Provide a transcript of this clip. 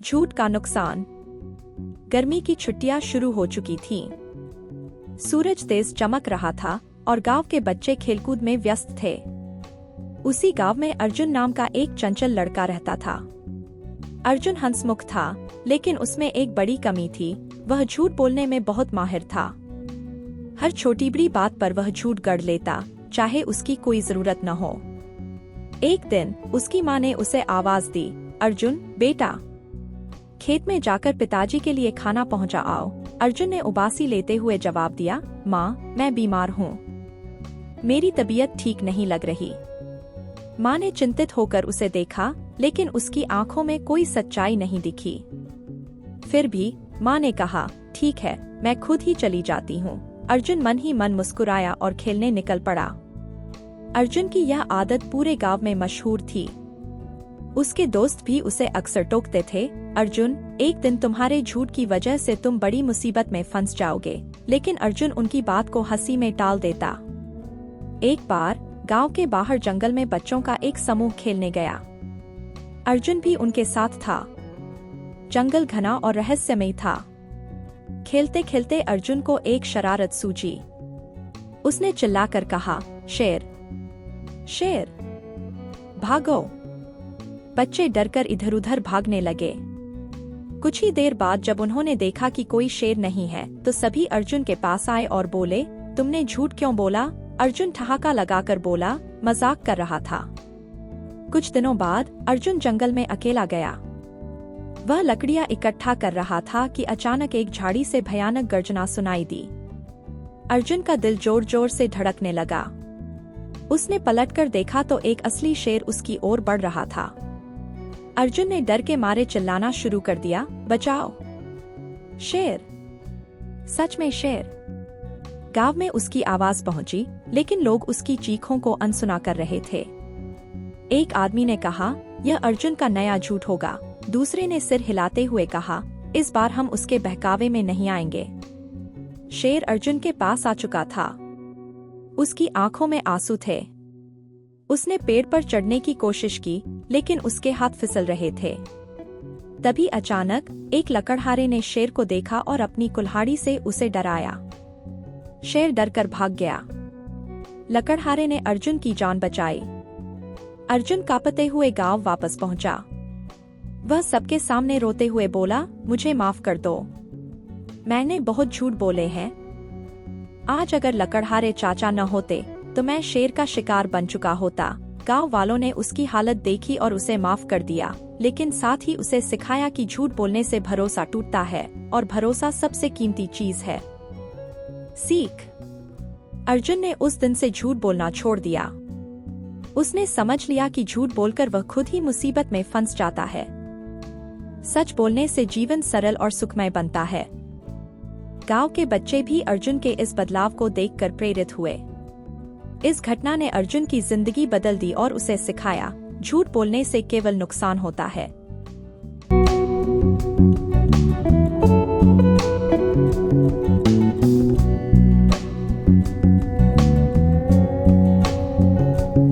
झूठ का नुकसान। गर्मी की छुट्टियां शुरू हो चुकी थीं। सूरज तेज चमक रहा था और गांव के बच्चे खेलकूद में व्यस्त थे। उसी गांव में अर्जुन नाम का एक चंचल लड़का रहता था। अर्जुन हंसमुख था, लेकिन उसमें एक बड़ी कमी थी, वह झूठ बोलने में बहुत माहिर था। हर छोटी बड़ी बात पर वह झूठ गढ़ लेता, चाहे उसकी कोई जरूरत न हो। एक दिन उसकी माँ ने उसे आवाज दी, अर्जुन बेटा, खेत में जाकर पिताजी के लिए खाना पहुंचा आओ। अर्जुन ने उबासी लेते हुए जवाब दिया, माँ मैं बीमार हूँ, मेरी तबीयत ठीक नहीं लग रही। माँ ने चिंतित होकर उसे देखा, लेकिन उसकी आंखों में कोई सच्चाई नहीं दिखी। फिर भी माँ ने कहा, ठीक है, मैं खुद ही चली जाती हूँ। अर्जुन मन ही मन मुस्कुराया और खेलने निकल पड़ा। अर्जुन की यह आदत पूरे गांव में मशहूर थी। उसके दोस्त भी उसे अक्सर टोकते थे, अर्जुन एक दिन तुम्हारे झूठ की वजह से तुम बड़ी मुसीबत में फंस जाओगे। लेकिन अर्जुन उनकी बात को हंसी में टाल देता। एक बार गांव के बाहर जंगल में बच्चों का एक समूह खेलने गया। अर्जुन भी उनके साथ था। जंगल घना और रहस्यमय था। खेलते खेलते अर्जुन को एक शरारत सूझी। उसने चिल्लाकर कहा, शेर शेर भागो। बच्चे डरकर इधर उधर भागने लगे। कुछ ही देर बाद जब उन्होंने देखा कि कोई शेर नहीं है, तो सभी अर्जुन के पास आए और बोले, तुमने झूठ क्यों बोला? अर्जुन ठहाका लगाकर बोला, मजाक कर रहा था। कुछ दिनों बाद अर्जुन जंगल में अकेला गया। वह लकड़ियां इकट्ठा कर रहा था कि अचानक एक झाड़ी से भयानक गर्जना सुनाई दी। अर्जुन का दिल जोर जोर से धड़कने लगा। उसने पलटकर देखा तो एक असली शेर उसकी ओर बढ़ रहा था। अर्जुन ने डर के मारे चिल्लाना शुरू कर दिया, बचाओ, शेर, सच में शेर। गांव में उसकी आवाज पहुंची, लेकिन लोग उसकी चीखों को अनसुना कर रहे थे। एक आदमी ने कहा, यह अर्जुन का नया झूठ होगा। दूसरे ने सिर हिलाते हुए कहा, इस बार हम उसके बहकावे में नहीं आएंगे। शेर अर्जुन के पास आ चुका था। उसकी आंखों में आंसू थे। उसने पेड़ पर चढ़ने की कोशिश की, लेकिन उसके हाथ फिसल रहे थे। तभी अचानक एक लकड़हारे ने शेर को देखा और अपनी कुल्हाड़ी से उसे डराया। शेर डरकर भाग गया। लकड़हारे ने अर्जुन की जान बचाई। अर्जुन कांपते हुए गांव वापस पहुंचा। वह सबके सामने रोते हुए बोला, मुझे माफ कर दो, मैंने बहुत झूठ बोले हैं। आज अगर लकड़हारे चाचा न होते तो मैं शेर का शिकार बन चुका होता। गांव वालों ने उसकी हालत देखी और उसे माफ कर दिया, लेकिन साथ ही उसे सिखाया कि झूठ बोलने से भरोसा टूटता है और भरोसा सबसे कीमती चीज है। सीख। अर्जुन ने उस दिन से झूठ बोलना छोड़ दिया। उसने समझ लिया कि झूठ बोलकर वह खुद ही मुसीबत में फंस जाता है। सच बोलने से जीवन सरल और सुखमय बनता है। गांव के बच्चे भी अर्जुन के इस बदलाव को देखकर प्रेरित हुए। इस घटना ने अर्जुन की जिंदगी बदल दी और उसे सिखाया, झूठ बोलने से केवल नुकसान होता है,